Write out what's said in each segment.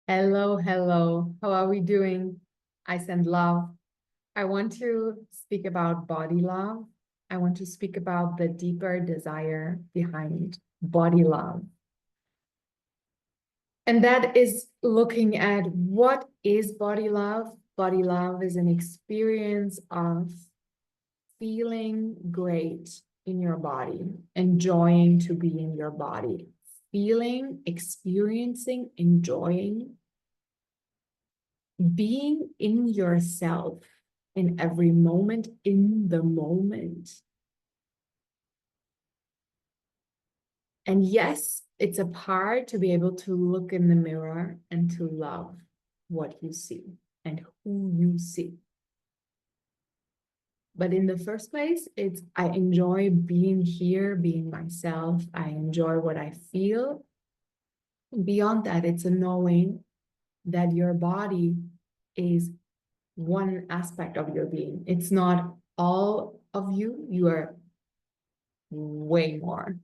Hello, hello. How are we doing? I send love. I want to speak about body love. I want to speak about the deeper desire behind body love. And that is looking at what is body love. Body love is an experience of feeling great in your body, enjoying to be in your body, feeling, experiencing, enjoying being in yourself in every moment, in the moment. And yes, it's a part to be able to look in the mirror and to love what you see and who you see. But in the first place, it's I enjoy being here, being myself. I enjoy what I feel. Beyond that, it's a knowing that your body is one aspect of your being. It's not all of you. You are way more.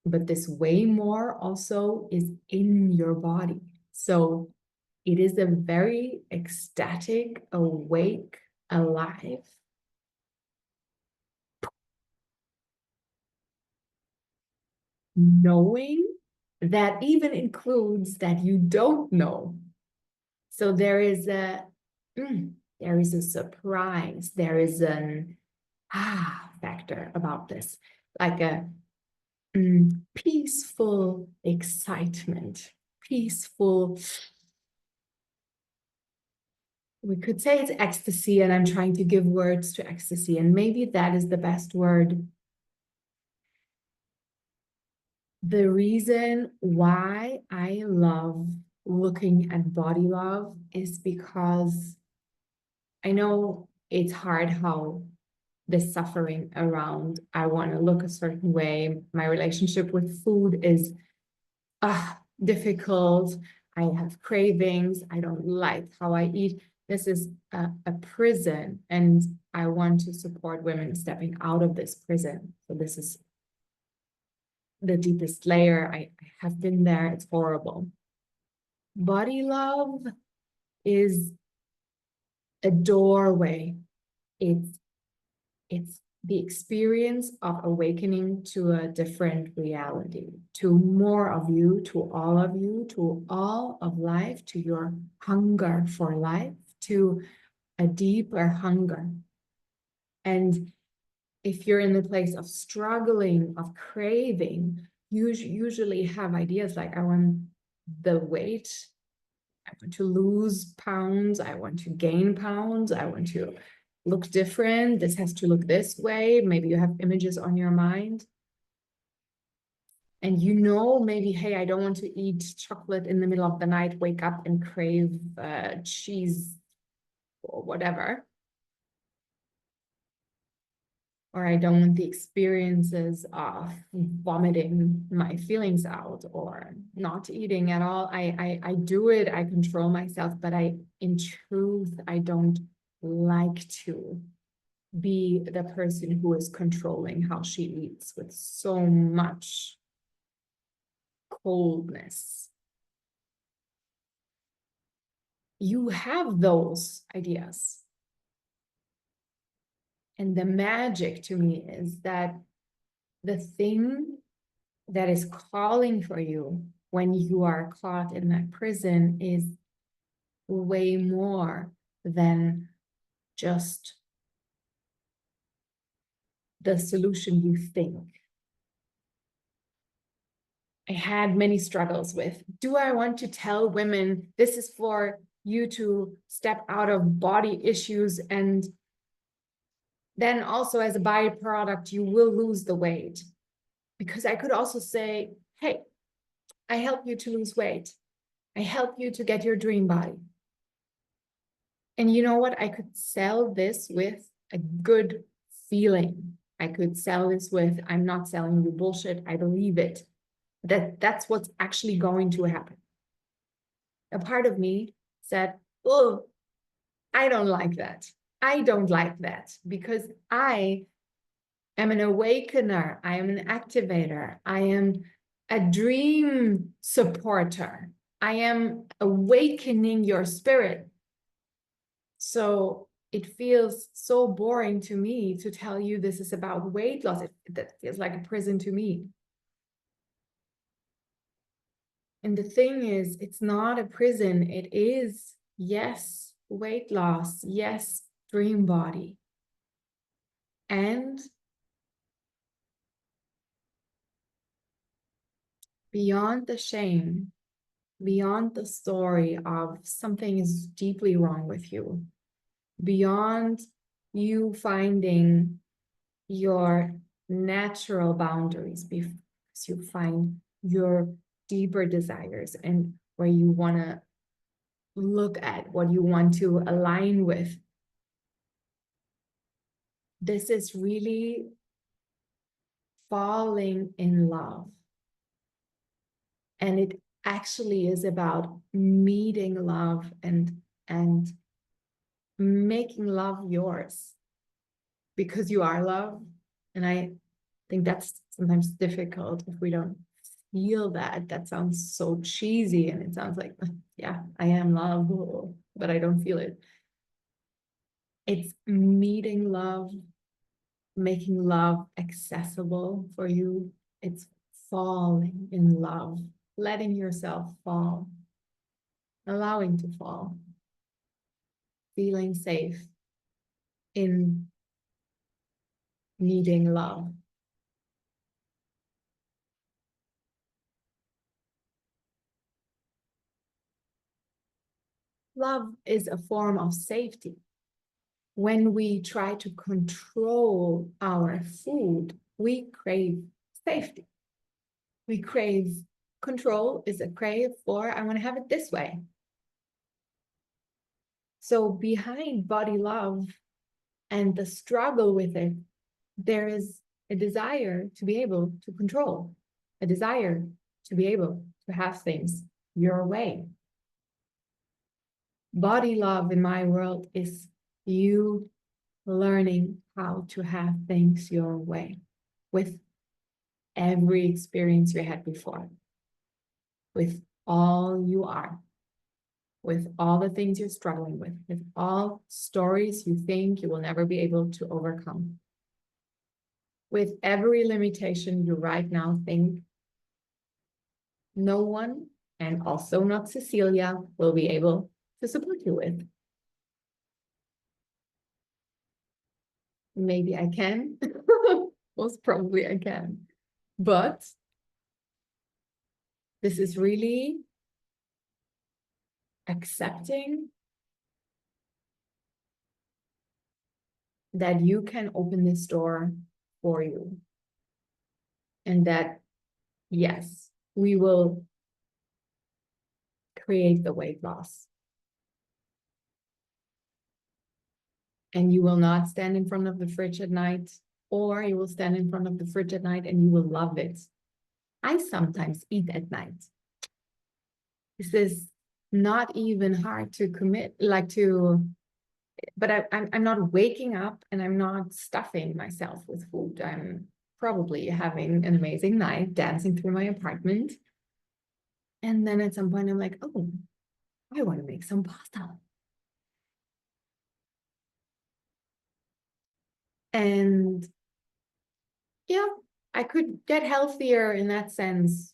But this way more also is in your body. So it is a very ecstatic, awake, alive, knowing that even includes that you don't know. So there is a surprise, there is an factor about this, like a peaceful excitement, peaceful. We could say it's ecstasy, and I'm trying to give words to ecstasy, and maybe that is the best word. The reason why I love looking at body love is because I know it's hard how the suffering around I want to look a certain way. My relationship with food is difficult. I have cravings. I don't like how I eat. This is a prison, and I want to support women stepping out of this prison. So this is the deepest layer. I have been there. It's horrible. Body love is a doorway. It's the experience of awakening to a different reality, to more of you, to all of life, to your hunger for life, to a deeper hunger. And if you're in the place of struggling, of craving, you usually have ideas like, I want the weight, I want to lose pounds, I want to gain pounds, I want to look different, this has to look this way. Maybe you have images on your mind. And you know, maybe, hey, I don't want to eat chocolate in the middle of the night, wake up and crave cheese or whatever. Or I don't want the experiences of vomiting my feelings out or not eating at all. I do it, I control myself, but in truth, I don't like to be the person who is controlling how she eats with so much coldness. You have those ideas. And the magic to me is that the thing that is calling for you when you are caught in that prison is way more than just the solution you think. I had many struggles with, do I want to tell women this is for you to step out of body issues, and then also as a byproduct, you will lose the weight? Because I could also say, hey, I help you to lose weight. I help you to get your dream body. And you know what? I could sell this with a good feeling. I could sell this with, I'm not selling you bullshit. I believe it. That's what's actually going to happen. A part of me said, oh, I don't like that. I don't like that because I am an awakener. I am an activator. I am a dream supporter. I am awakening your spirit. So it feels so boring to me to tell you this is about weight loss. That feels like a prison to me. And the thing is, it's not a prison. It is, yes, weight loss. Yes, dream body. And beyond the shame, beyond the story of something is deeply wrong with you, beyond you finding your natural boundaries, because you find your deeper desires and where you want to look at what you want to align with. This is really falling in love. And it actually is about meeting love and making love yours because you are love. And I think that's sometimes difficult if we don't feel that. That sounds so cheesy and it sounds like, yeah, I am love, but I don't feel it. It's meeting love, making love accessible for you. It's falling in love, letting yourself fall, allowing to fall, feeling safe in needing love. Love is a form of safety. When we try to control our food, we crave safety. We crave control is a crave for, I want to have it this way. So behind body love and the struggle with it, there is a desire to be able to control, a desire to be able to have things your way. Body love in my world is you learning how to have things your way with every experience you had before, with all you are, with all the things you're struggling with all stories you think you will never be able to overcome, with every limitation you right now think no one, and also not Cecilia, will be able to support you with. Maybe I can. Most probably I can. But this is really accepting that you can open this door for you. And that, yes, we will create the weight loss. And you will not stand in front of the fridge at night, or you will stand in front of the fridge at night and you will love it. I sometimes eat at night. This is not even hard to commit, like to, but I'm not waking up and I'm not stuffing myself with food. I'm probably having an amazing night, dancing through my apartment. And then at some point I'm like, oh, I want to make some pasta. And yeah, I could get healthier in that sense.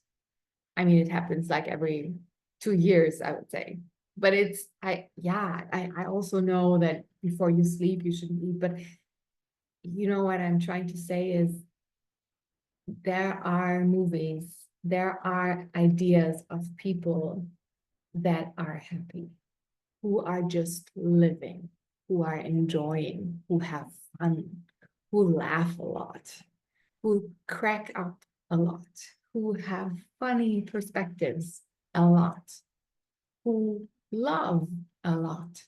I mean, it happens like every 2 years, I would say. But I also know that before you sleep, you shouldn't eat. But you know what I'm trying to say is there are movies, there are ideas of people that are happy, who are just living, who are enjoying, who have fun, who laugh a lot, who crack up a lot, who have funny perspectives a lot, who love a lot.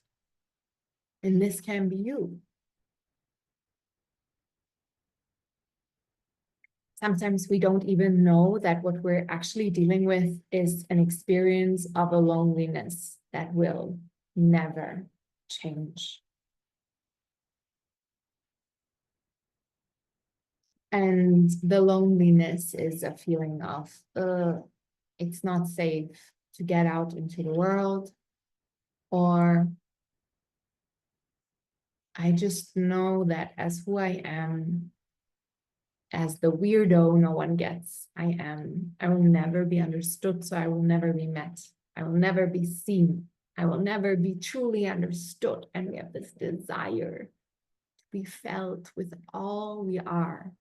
And this can be you. Sometimes we don't even know that what we're actually dealing with is an experience of a loneliness that will never change. And the loneliness is a feeling of, it's not safe. to get out into the world, or I just know that as who I am, as the weirdo no one gets, I will never be understood, so I will never be met. I will never be seen. I will never be truly understood. And we have this desire to be felt with all we are.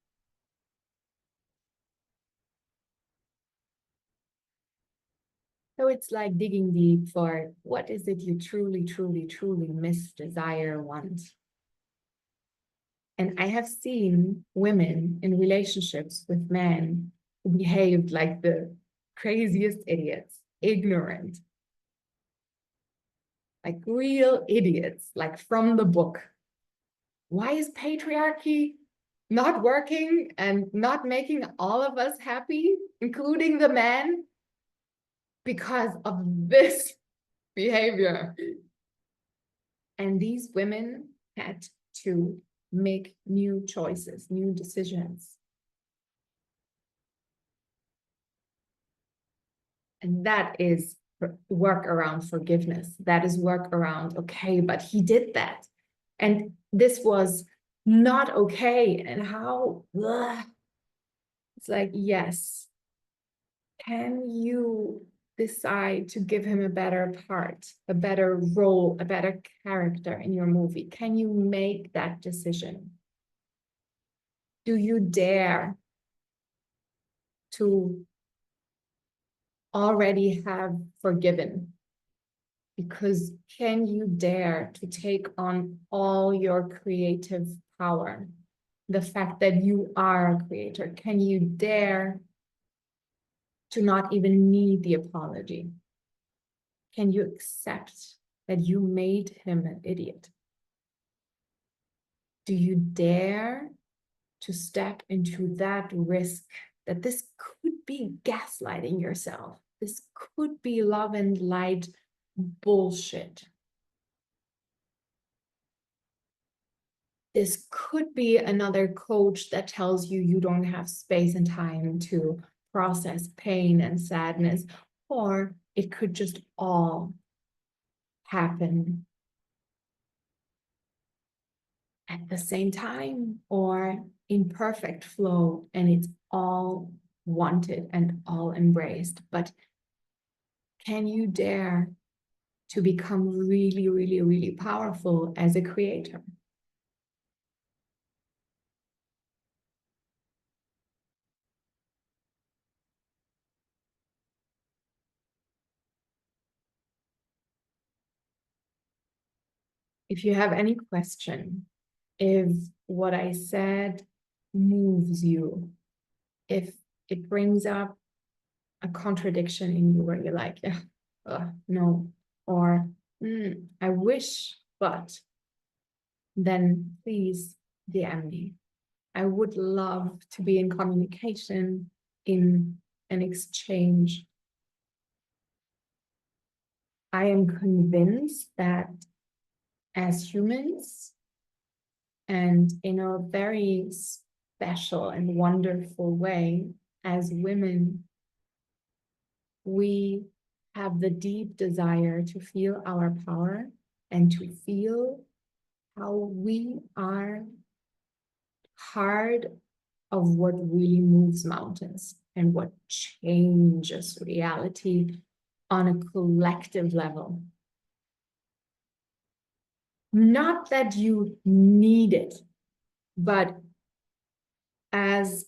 So it's like digging deep for what is it you truly, truly, truly miss, desire, want. And I have seen women in relationships with men who behaved like the craziest idiots, ignorant, like real idiots, like from the book. Why is patriarchy not working and not making all of us happy, including the men? Because of this behavior. And these women had to make new choices, new decisions. And that is work around forgiveness. That is work around, okay, but he did that. And this was not okay. And how, ugh. It's like, yes, can you decide to give him a better part, a better role, a better character in your movie? Can you make that decision? Do you dare to already have forgiven? Because can you dare to take on all your creative power? The fact that you are a creator, can you dare to not even need the apology? Can you accept that you made him an idiot? Do you dare to step into that risk that this could be gaslighting yourself? This could be love and light bullshit. This could be another coach that tells you you don't have space and time to process pain and sadness, or it could just all happen at the same time or in perfect flow, and it's all wanted and all embraced. But can you dare to become really, really, really powerful as a creator? If you have any question, if what I said moves you, if it brings up a contradiction in you where you're like, yeah, no, or I wish, but then please DM me. I would love to be in communication, in an exchange. I am convinced that as humans, and in a very special and wonderful way, as women, we have the deep desire to feel our power and to feel how we are part of what really moves mountains and what changes reality on a collective level. Not that you need it, but as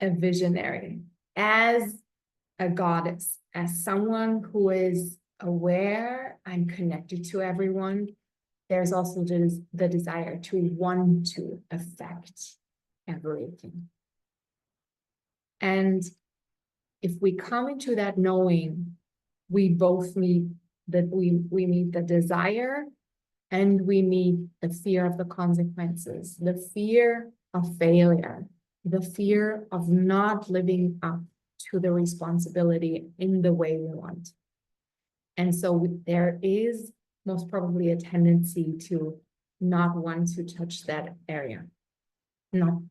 a visionary, as a goddess, as someone who is aware and connected to everyone, there's also the desire to want to affect everything. And if we come into that knowing, we both meet that we meet the desire and we meet the fear of the consequences, the fear of failure, the fear of not living up to the responsibility in the way we want. And so there is most probably a tendency to not want to touch that area, not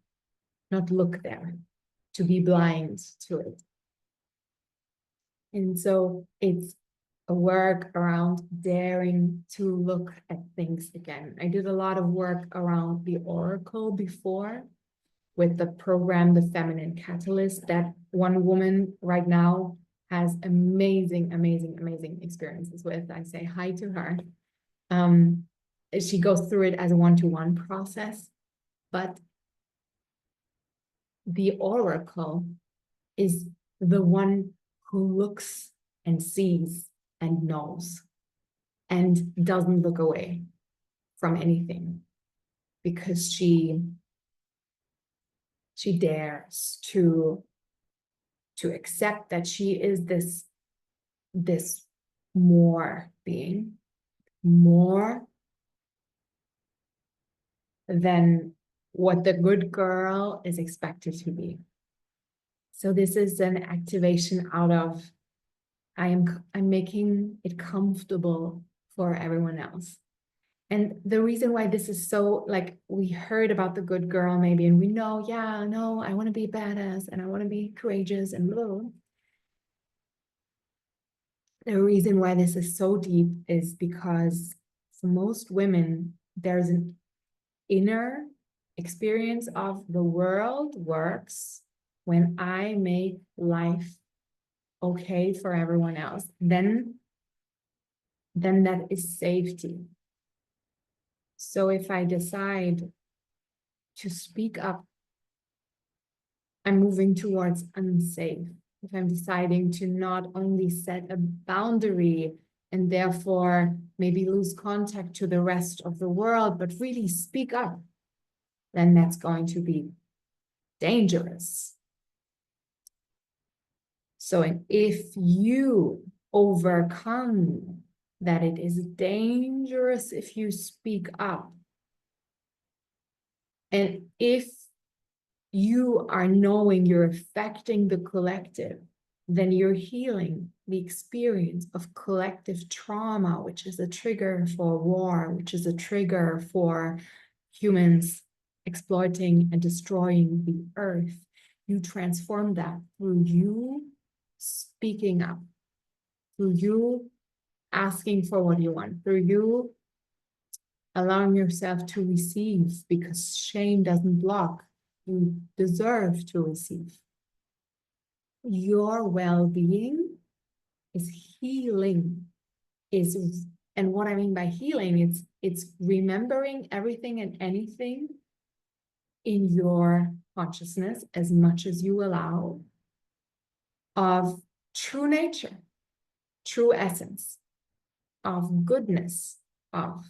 look there, to be blind to it. And so it's a work around daring to look at things again. I did a lot of work around the oracle before with the program, The Feminine Catalyst, that one woman right now has amazing, amazing, amazing experiences with. I say hi to her. She goes through it as a one-to-one process, but the oracle is the one who looks and sees and knows and doesn't look away from anything, because she dares to accept that she is this more being, more than what the good girl is expected to be. So this is an activation out of I'm making it comfortable for everyone else. And the reason why this is so, like, we heard about the good girl maybe, and we know, yeah, no, I want to be badass and I want to be courageous and blah, blah, blah. The reason why this is so deep is because for most women, there's an inner experience of the world works when I make life okay for everyone else. Then that is safety. So if I decide to speak up, I'm moving towards unsafe. If I'm deciding to not only set a boundary and therefore maybe lose contact to the rest of the world, but really speak up, then that's going to be dangerous. So if you overcome that it is dangerous if you speak up, and if you are knowing you're affecting the collective, then you're healing the experience of collective trauma, which is a trigger for war, which is a trigger for humans exploiting and destroying the earth. You transform that through you speaking up, through you asking for what you want, through you allowing yourself to receive, because shame doesn't block. You deserve to receive. Your well-being is healing, and what I mean by healing, it's remembering everything and anything in your consciousness as much as you allow of true nature, true essence, of goodness, of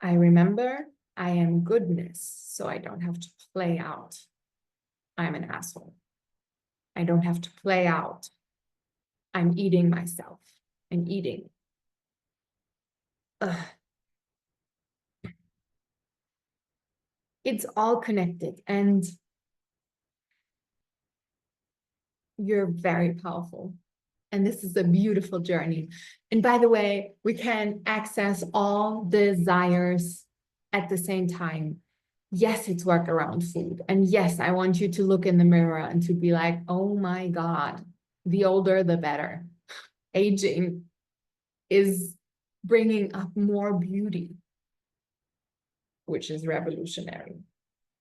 I remember I am goodness, so I don't have to play out I'm an asshole. I don't have to play out I'm eating myself and eating. Ugh. It's all connected, and you're very powerful. And this is a beautiful journey. And by the way, we can access all desires at the same time. Yes, it's work around food. And yes, I want you to look in the mirror and to be like, oh my God, the older, the better. Aging is bringing up more beauty, which is revolutionary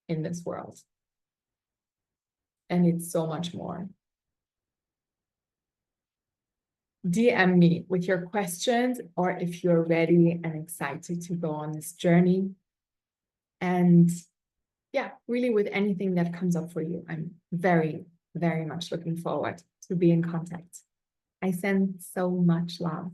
in this world. And it's so much more. DM me with your questions, or if you're ready and excited to go on this journey. And yeah, really with anything that comes up for you, I'm very, very much looking forward to be in contact. I send so much love.